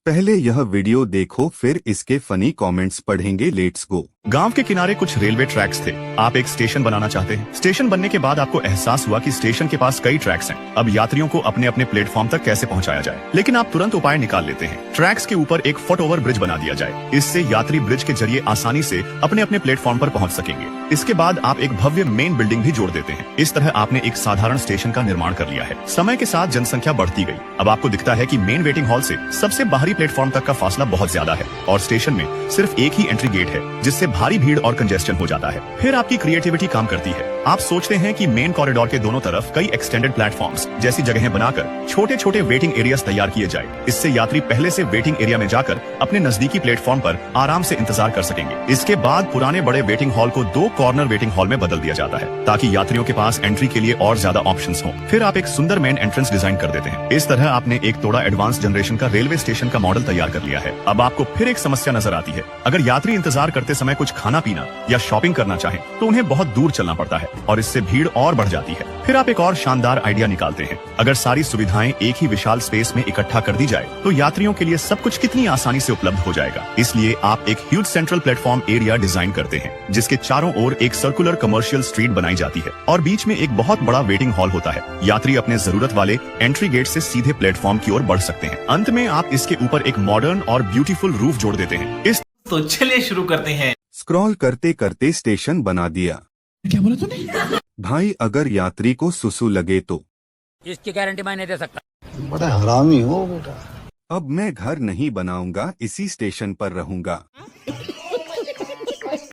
पहले यह वीडियो देखो फिर इसके फनी कमेंट्स पढ़ेंगे। Let's go. गांव के किनारे कुछ रेलवे ट्रैक्स थे। आप एक स्टेशन बनाना चाहते हैं। स्टेशन बनने के बाद आपको एहसास हुआ कि स्टेशन के पास कई ट्रैक्स हैं। अब यात्रियों को अपने अपने प्लेटफॉर्म तक कैसे पहुंचाया जाए। लेकिन आप तुरंत उपाय निकाल लेते हैं। ट्रैक्स के ऊपर एक फुट ओवर ब्रिज बना दिया जाए। इससे यात्री ब्रिज के जरिए आसानी से अपने अपने प्लेटफॉर्म पर पहुंच सकेंगे। इसके बाद आप एक भव्य मेन बिल्डिंग भी जोड़ देते हैं। इस तरह आपने एक साधारण स्टेशन का निर्माण कर लिया है। समय के साथ जनसंख्या बढ़ती गई। अब आपको दिखता है कि मेन वेटिंग हॉल से सबसे बाहरी प्लेटफॉर्म तक का फासला बहुत ज्यादा है और स्टेशन में सिर्फ एक ही एंट्री गेट है, जिससे भारी भीड़ और कंजेस्शन हो जाता है। फिर आपकी क्रिएटिविटी काम करती है। आप सोचते हैं कि मेन कॉरिडोर के दोनों तरफ कई एक्सटेंडेड प्लेटफॉर्म्स जैसी जगहें बनाकर छोटे छोटे वेटिंग एरियाज तैयार किए जाए। इससे यात्री पहले से वेटिंग एरिया में जाकर अपने नजदीकी प्लेटफॉर्म पर आराम से इंतजार कर सकेंगे। इसके बाद पुराने बड़े वेटिंग हॉल को 2 कॉर्नर वेटिंग हॉल में बदल दिया जाता है, ताकि यात्रियों के पास एंट्री के लिए और ज्यादा ऑप्शंस हों। फिर आप एक सुंदर मेन एंट्रेंस डिजाइन कर देते हैं। इस तरह आपने एक थोड़ा एडवांस जनरेशन का रेलवे स्टेशन का मॉडल तैयार कर लिया है। अब आपको फिर एक समस्या नजर आती है। अगर यात्री इंतजार करते समय कुछ खाना पीना या शॉपिंग करना चाहें, तो उन्हें बहुत दूर चलना पड़ता है और इससे भीड़ और बढ़ जाती है। फिर आप एक और शानदार आइडिया निकालते हैं। अगर सारी सुविधाएं एक ही विशाल स्पेस में इकट्ठा कर दी जाए, तो यात्रियों के लिए सब कुछ कितनी आसानी से उपलब्ध हो जाएगा। इसलिए आप एक huge central platform area design करते हैं, जिसके चारों ओर एक सर्कुलर कमर्शियल स्ट्रीट बनाई जाती है और बीच में एक बहुत बड़ा वेटिंग हॉल होता है। यात्री अपने जरूरत वाले एंट्री गेट से सीधे प्लेटफॉर्म की ओर बढ़ सकते हैं। अंत में आप इसके ऊपर एक मॉडर्न और ब्यूटीफुल रूफ जोड़ देते हैं। इस तो चलिए शुरू करते हैं। स्क्रॉल करते करते स्टेशन बना दिया। क्या बोला तूने? भाई अगर यात्री को सुसु लगे तो इसकी गारंटी मैं नहीं दे सकता। बड़ा हरामी हो बेटा। अब मैं घर नहीं बनाऊंगा, इसी स्टेशन पर रहूंगा।